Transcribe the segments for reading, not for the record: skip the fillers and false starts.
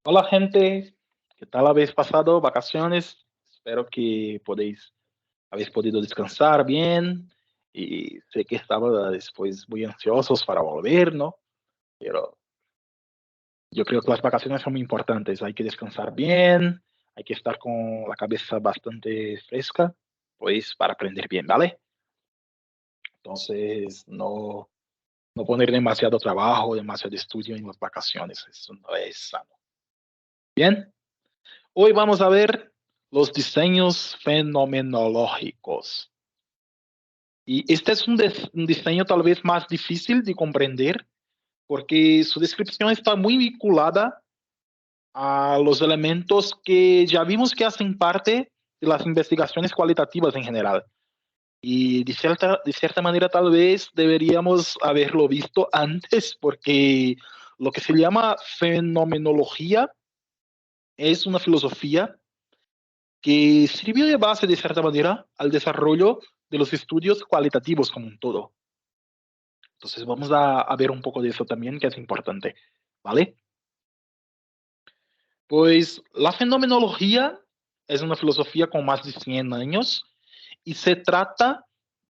Hola gente, ¿qué tal habéis pasado vacaciones? Espero que habéis podido descansar bien y sé que estaba después muy ansiosos para volver, ¿no? Pero yo creo que las vacaciones son muy importantes, hay que descansar bien, hay que estar con la cabeza bastante fresca, pues para aprender bien, ¿vale? Entonces, no poner demasiado trabajo, demasiado estudio en las vacaciones, eso no es sano. Bien. Hoy vamos a ver los diseños fenomenológicos. Y este es un diseño tal vez más difícil de comprender porque su descripción está muy vinculada a los elementos que ya vimos que hacen parte de las investigaciones cualitativas en general. Y de cierta manera tal vez deberíamos haberlo visto antes porque lo que se llama fenomenología es una filosofía que sirvió de base, de cierta manera, al desarrollo de los estudios cualitativos como un todo. Entonces vamos a ver un poco de eso también, que es importante, ¿vale? Pues la fenomenología es una filosofía con más de 100 años y se trata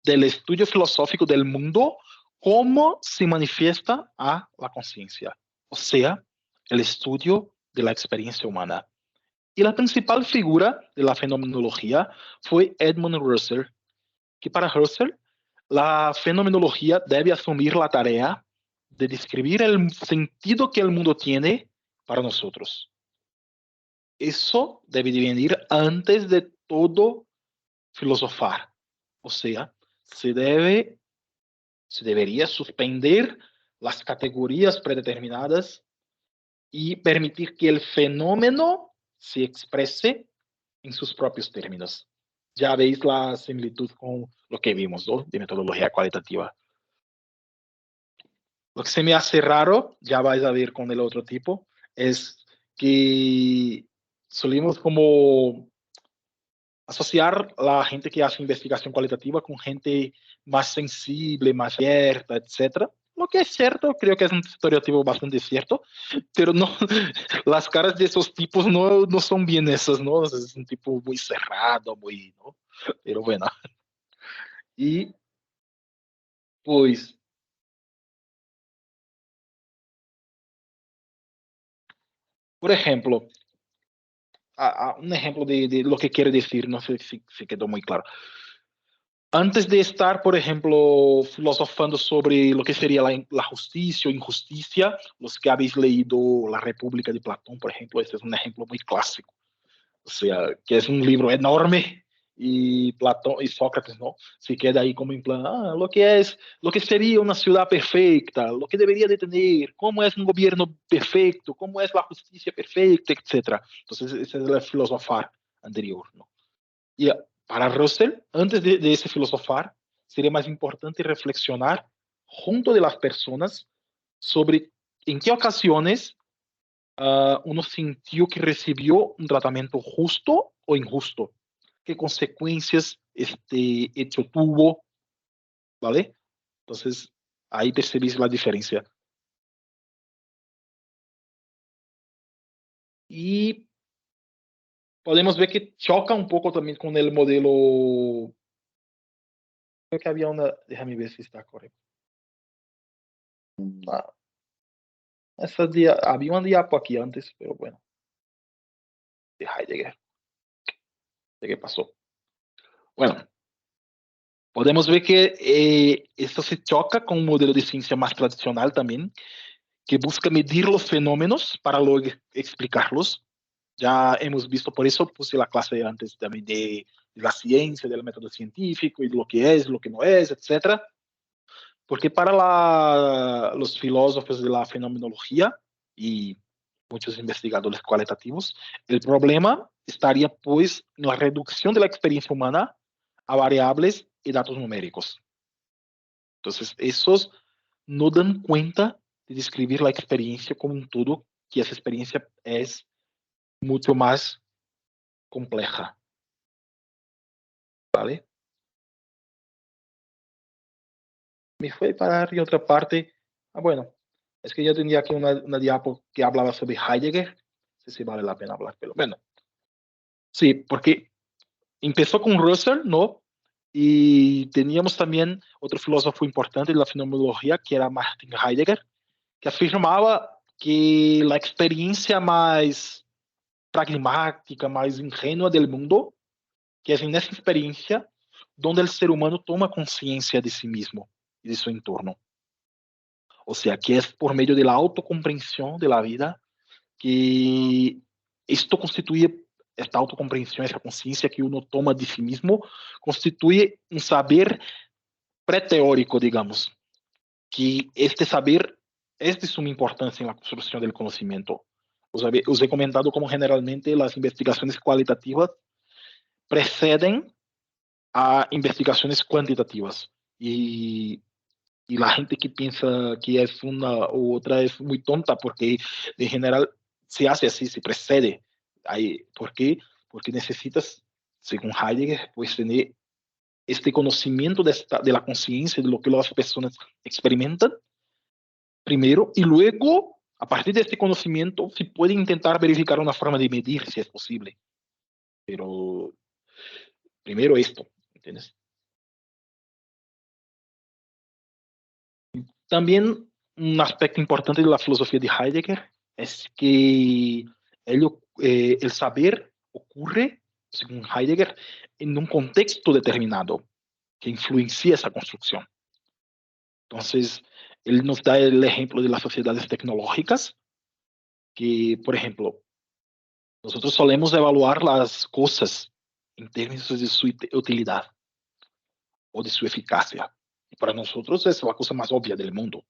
del estudio filosófico del mundo, cómo se manifiesta a la conciencia, o sea, el estudio de la experiencia humana. Y la principal figura de la fenomenología fue Edmund Husserl, que para Husserl la fenomenología debe asumir la tarea de describir el sentido que el mundo tiene para nosotros. Eso debe de venir antes de todo filosofar. O sea, se debe, se debería suspender las categorías predeterminadas y permitir que el fenómeno se exprese en sus propios términos. Ya veis la similitud con lo que vimos, ¿no? De metodología cualitativa. Lo que se me hace raro, ya vais a ver con el otro tipo, es que solimos como asociar la gente que hace investigación cualitativa con gente más sensible, más abierta, etcétera. Lo que es cierto, creo que es un estereotipo bastante cierto, pero no, las caras de esos tipos no son bien esas, ¿no? Es un tipo muy cerrado, muy, ¿no? Pero bueno, y pues, por ejemplo, un ejemplo de lo que quiere decir, no sé si quedó muy claro. Antes de estar, por ejemplo, filosofando sobre lo que sería la justicia o injusticia, los que habéis leído La República de Platón, por ejemplo, este es un ejemplo muy clásico. O sea, que es un libro enorme y Platón y Sócrates, ¿no? Se queda ahí como en plan, lo que sería una ciudad perfecta, lo que debería de tener, cómo es un gobierno perfecto, cómo es la justicia perfecta, etcétera. Entonces, ese es el filosofar anterior, ¿no? Y para Russell, antes de ese filosofar, sería más importante reflexionar junto de las personas sobre en qué ocasiones uno sintió que recibió un tratamiento justo o injusto, qué consecuencias este hecho tuvo, ¿vale? Entonces, ahí percibís la diferencia. Y podemos ver que choca un poco también con el modelo. Creo que había una, déjame ver si está correcto. No, había un diapo aquí antes, pero bueno, de Heidegger, de qué pasó. Bueno, podemos ver que esto se choca con un modelo de ciencia más tradicional también, que busca medir los fenómenos para luego explicarlos. Ya hemos visto, por eso puse la clase antes también de la ciencia, del método científico y de lo que es, lo que no es, etcétera. Porque para los filósofos de la fenomenología y muchos investigadores cualitativos, el problema estaría pues en la reducción de la experiencia humana a variables y datos numéricos. Entonces, esos no dan cuenta de describir la experiencia como un todo, que esa experiencia es mucho más compleja, ¿vale? Me fue a parar y otra parte, bueno, es que yo tenía aquí una diapo que hablaba sobre Heidegger, sé si vale la pena hablar, pero bueno. Sí, porque empezó con Russell, ¿no? Y teníamos también otro filósofo importante de la fenomenología, que era Martin Heidegger, que afirmaba que la experiencia más pragmática, más ingenua del mundo, que es en esa experiencia donde el ser humano toma conciencia de sí mismo y de su entorno. O sea, que es por medio de la autocomprensión de la vida que esto constituye, esta autocomprensión, esa conciencia que uno toma de sí mismo, constituye un saber preteórico, digamos, que este saber es de suma importancia en la construcción del conocimiento. Os he comentado como generalmente las investigaciones cualitativas preceden a investigaciones cuantitativas y la gente que piensa que es una u otra es muy tonta porque en general se hace así, se precede. ¿Por qué? Porque necesitas, según Heidegger, pues tener este conocimiento de la conciencia, de lo que las personas experimentan primero y luego, a partir de este conocimiento, se puede intentar verificar una forma de medir si es posible. Pero primero esto, ¿entiendes? También un aspecto importante de la filosofía de Heidegger es que el saber ocurre, según Heidegger, en un contexto determinado que influencia esa construcción. Entonces, él nos da el ejemplo de las sociedades tecnológicas, que, por ejemplo, nosotros solemos evaluar las cosas en términos de su utilidad o de su eficacia. Y para nosotros es la cosa más obvia del mundo.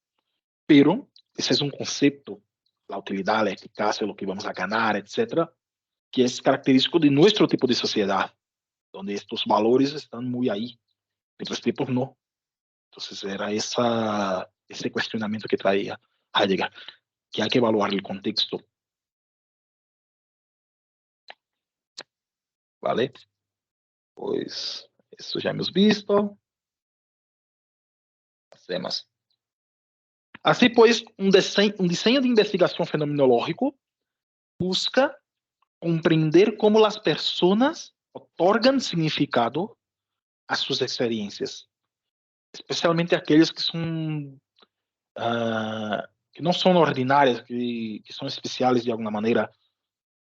Pero ese es un concepto, la utilidad, la eficacia, lo que vamos a ganar, etcétera, que es característico de nuestro tipo de sociedad, donde estos valores están muy ahí, de otros tipos no. Entonces era ese cuestionamiento que traía Heidegger, que hay que evaluar el contexto, ¿vale? Pues eso ya hemos visto. Hacemos. Así pues, un diseño de investigación fenomenológico busca comprender cómo las personas otorgan significado a sus experiencias, especialmente aquellas que son que no son ordinarias, que son especiales de alguna manera,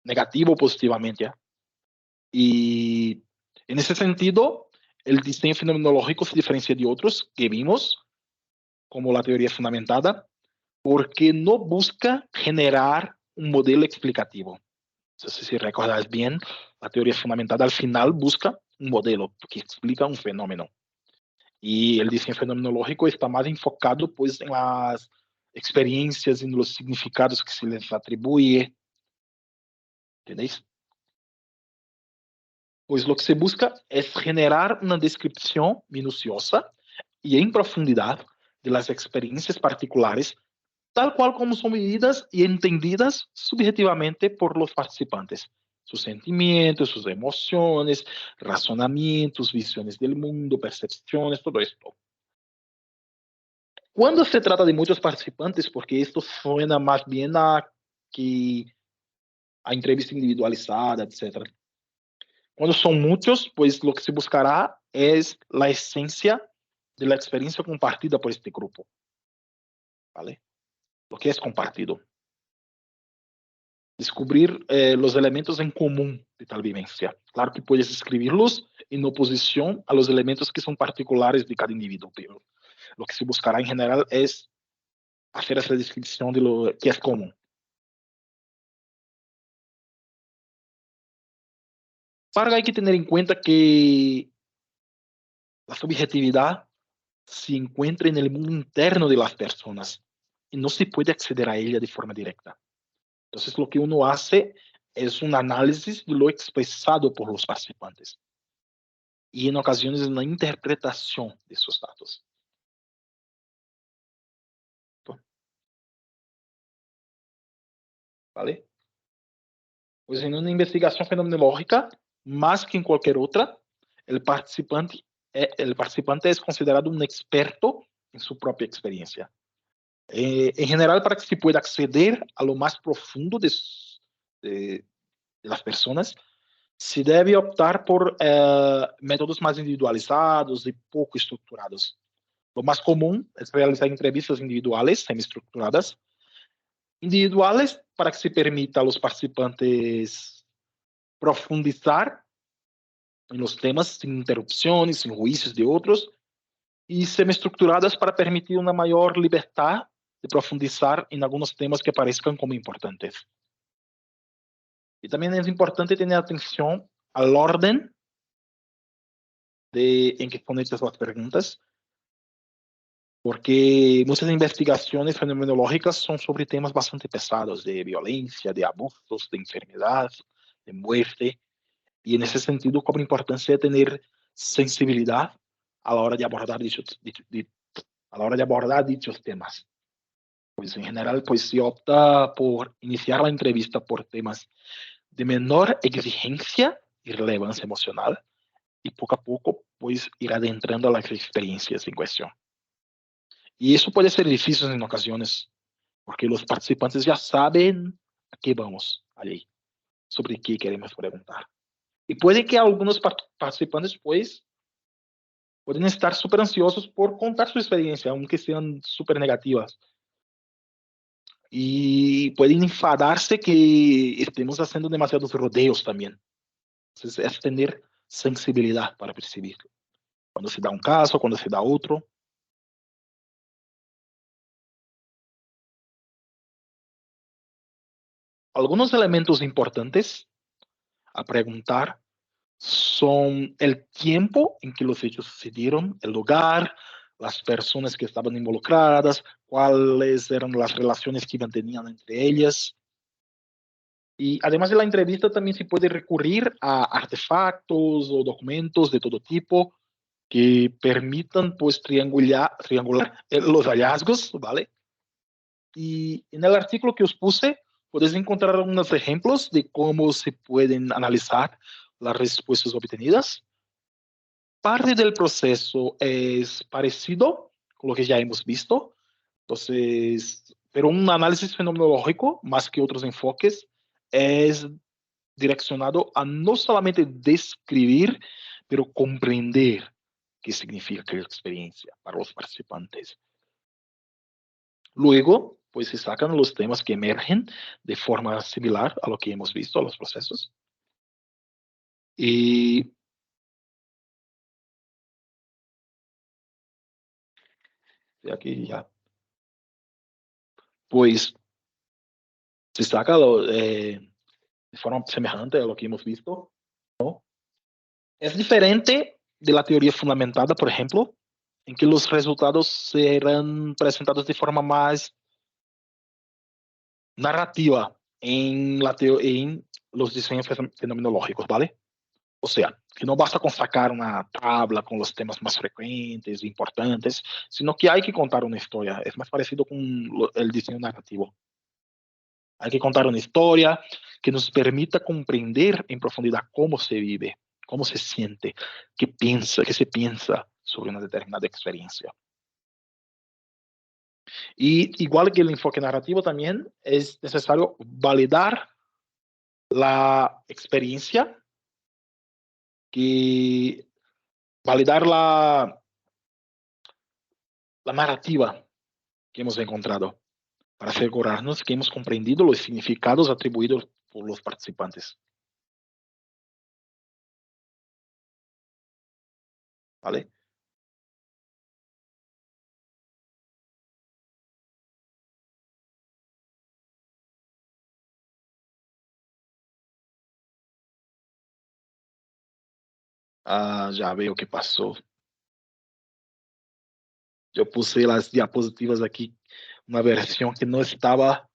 negativa o positivamente. ¿Ya? Y en ese sentido, el diseño fenomenológico se diferencia de otros que vimos, como la teoría fundamentada, porque no busca generar un modelo explicativo. Entonces, si recordas bien, la teoría fundamentada al final busca un modelo que explica un fenómeno. Y el diseño fenomenológico está más enfocado pues, en las experiencias, en los significados que se les atribuye. ¿Entendéis? Pues lo que se busca es generar una descripción minuciosa y en profundidad de las experiencias particulares, tal cual como son vividas y entendidas subjetivamente por los participantes. Sus sentimientos, sus emociones, razonamientos, visiones del mundo, percepciones, todo esto. Cuando se trata de muchos participantes, porque esto suena más bien que a entrevista individualizada, etc. Cuando son muchos, pues lo que se buscará es la esencia de la experiencia compartida por este grupo, ¿vale? Lo que es compartido. Descubrir los elementos en común de tal vivencia. Claro que puedes escribirlos en oposición a los elementos que son particulares de cada individuo, pero lo que se buscará en general es hacer esa descripción de lo que es común. Para hay que tener en cuenta que la subjetividad se encuentra en el mundo interno de las personas y no se puede acceder a ella de forma directa. Entonces, lo que uno hace es un análisis de lo expresado por los participantes y en ocasiones una interpretación de esos datos. ¿Vale? Pues en una investigación fenomenológica, más que en cualquier otra, el participante, el participante es considerado un experto en su propia experiencia. En general, para que se pueda acceder a lo más profundo de las personas, se debe optar por métodos más individualizados y poco estructurados. Lo más común es realizar entrevistas individuales, semi-estructuradas, individuales para que se permita a los participantes profundizar en los temas sin interrupciones, sin juicios de otros, y semi-estructuradas para permitir una mayor libertad de profundizar en algunos temas que parezcan como importantes. Y también es importante tener atención al orden en que conectas las preguntas, porque muchas investigaciones fenomenológicas son sobre temas bastante pesados, de violencia, de abusos, de enfermedad, de muerte, y en ese sentido cobra importancia tener sensibilidad a la hora de abordar dichos temas. Pues en general, pues se opta por iniciar la entrevista por temas de menor exigencia y relevancia emocional, y poco a poco, pues ir adentrando a las experiencias en cuestión. Y eso puede ser difícil en ocasiones, porque los participantes ya saben a qué vamos allí, sobre qué queremos preguntar. Y puede que algunos participantes, pues, pueden estar súper ansiosos por contar su experiencia, aunque sean súper negativas. Y pueden enfadarse que estemos haciendo demasiados rodeos también. Entonces, es tener sensibilidad para percibir cuando se da un caso, cuando se da otro. Algunos elementos importantes a preguntar son el tiempo en que los hechos sucedieron, el lugar, las personas que estaban involucradas, cuáles eran las relaciones que mantenían entre ellas. Y además de la entrevista, también se puede recurrir a artefactos o documentos de todo tipo que permitan pues triangular los hallazgos, ¿vale? Y en el artículo que os puse, puedes encontrar algunos ejemplos de cómo se pueden analizar las respuestas obtenidas. Parte del proceso es parecido con lo que ya hemos visto, entonces, pero un análisis fenomenológico, más que otros enfoques, es direccionado a no solamente describir, pero comprender qué significa aquella experiencia para los participantes. Luego, pues se sacan los temas que emergen de forma similar a lo que hemos visto, a los procesos. Y aquí ya, pues se saca de forma semejante a lo que hemos visto. Es diferente de la teoría fundamentada, por ejemplo, en que los resultados serán presentados de forma más narrativa en los diseños fenomenológicos, ¿vale? O sea, que no basta con sacar una tabla con los temas más frecuentes, importantes, sino que hay que contar una historia. Es más parecido con el diseño narrativo. Hay que contar una historia que nos permita comprender en profundidad cómo se vive, cómo se siente, qué se piensa sobre una determinada experiencia. Y igual que el enfoque narrativo, también es necesario validar la experiencia, que validar la narrativa que hemos encontrado para asegurarnos que hemos comprendido los significados atribuidos por los participantes. ¿Vale? Ah, ya veo qué pasó. Yo puse las diapositivas aquí, una versión que no estaba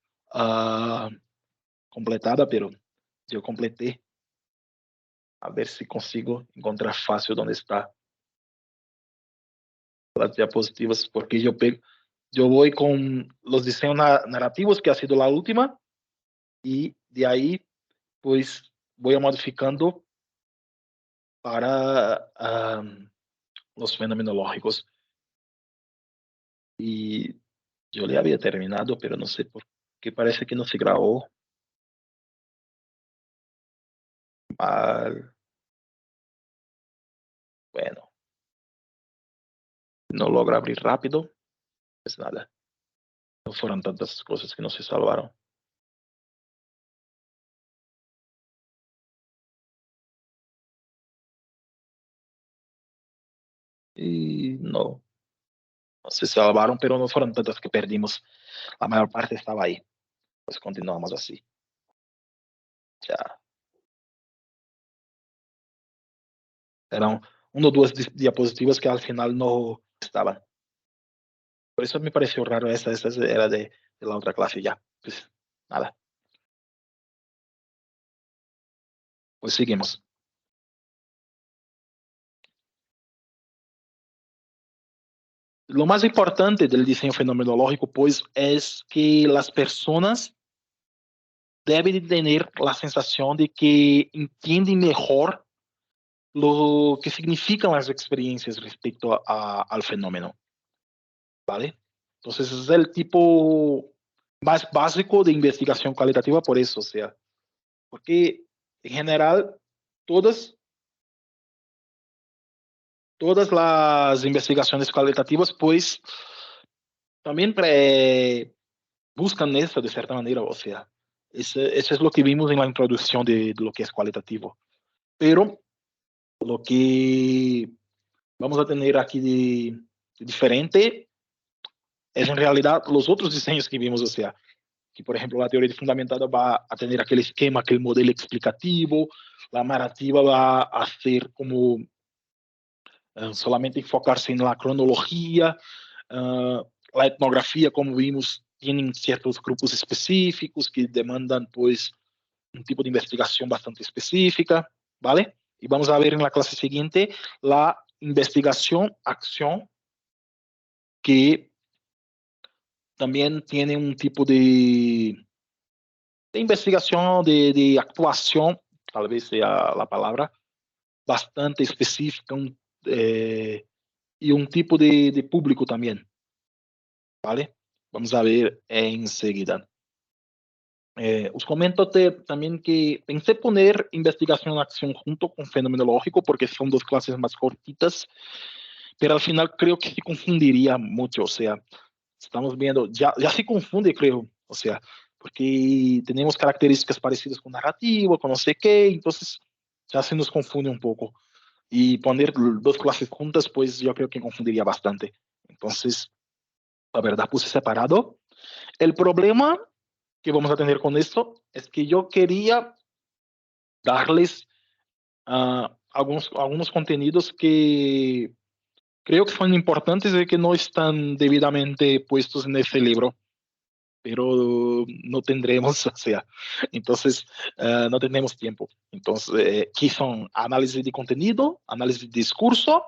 completada, pero yo completé. A ver si consigo encontrar fácil dónde está las diapositivas, porque yo voy con los diseños narrativos, que ha sido la última, y de ahí, pues, voy a modificando para los fenomenológicos. Y yo le había terminado, pero no sé por qué parece que no se grabó. Mal. Bueno, no logra abrir rápido. Pues nada, no fueron tantas cosas que no se salvaron. Y no se salvaron, pero no fueron tantas que perdimos. La mayor parte estaba ahí. Pues continuamos así. Ya. Eran una o dos diapositivas que al final no estaban. Por eso me pareció raro. Esa era de la otra clase ya. Pues nada, pues seguimos. Lo más importante del diseño fenomenológico, pues, es que las personas deben tener la sensación de que entienden mejor lo que significan las experiencias respecto al fenómeno, ¿vale? Entonces es el tipo más básico de investigación cualitativa por eso, o sea, porque en general todas, todas las investigaciones cualitativas pues también buscan eso de cierta manera, o sea, eso es lo que vimos en la introducción de lo que es cualitativo. Pero lo que vamos a tener aquí de diferente es en realidad los otros diseños que vimos, o sea, que por ejemplo la teoría fundamentada va a tener aquel esquema, aquel modelo explicativo, la narrativa va a ser como solamente enfocarse en la cronología, la etnografía, como vimos, tienen ciertos grupos específicos que demandan pues un tipo de investigación bastante específica, ¿vale? Y vamos a ver en la clase siguiente la investigación-acción, que también tiene un tipo de investigación, de actuación, tal vez sea la palabra, bastante específica y un tipo de público también, ¿vale? Vamos a ver enseguida. Os comento también que pensé poner investigación en acción junto con fenomenológico porque son dos clases más cortitas, pero al final creo que se confundiría mucho, o sea, estamos viendo, ya se confunde, creo, o sea, porque tenemos características parecidas con narrativo, con no sé qué, entonces ya se nos confunde un poco. Y poner dos clases juntas, pues yo creo que confundiría bastante. Entonces, la verdad, puse separado. El problema que vamos a tener con esto es que yo quería darles algunos contenidos que creo que son importantes y que no están debidamente puestos en ese libro, pero no tendremos, o sea, entonces no tenemos tiempo. Entonces, aquí son análisis de contenido, análisis de discurso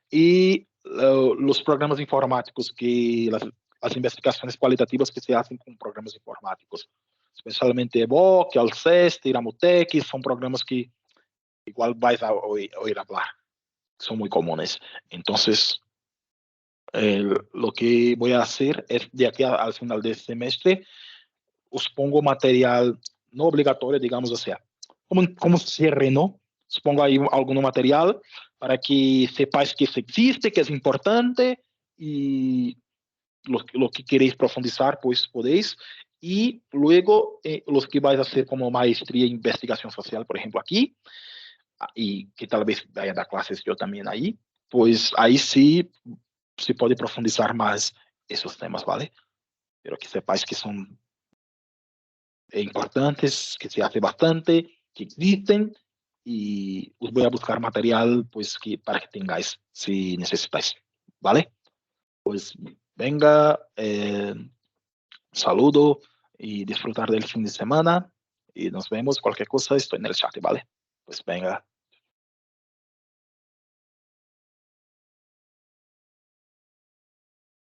y los programas informáticos, las investigaciones cualitativas que se hacen con programas informáticos, especialmente Evoque, Alceste, Iramotec, son programas que igual vais a oír hablar, son muy comunes. Entonces, lo que voy a hacer es de aquí al final del semestre, os pongo material no obligatorio, digamos, o sea, como cierre, ¿no? Os pongo ahí alguno material para que sepáis que eso existe, que es importante y lo que queréis profundizar, pues podéis. Y luego, los que vais a hacer como maestría en investigación social, por ejemplo, aquí, y que tal vez vaya a dar clases yo también ahí, pues ahí sí se puede profundizar más esos temas, ¿vale? Pero que sepáis que son importantes, que se hace bastante, que existen y os voy a buscar material pues para que tengáis si necesitáis, ¿vale? Pues venga, saludo y disfrutar del fin de semana y nos vemos, cualquier cosa, estoy en el chat, ¿vale? Pues venga.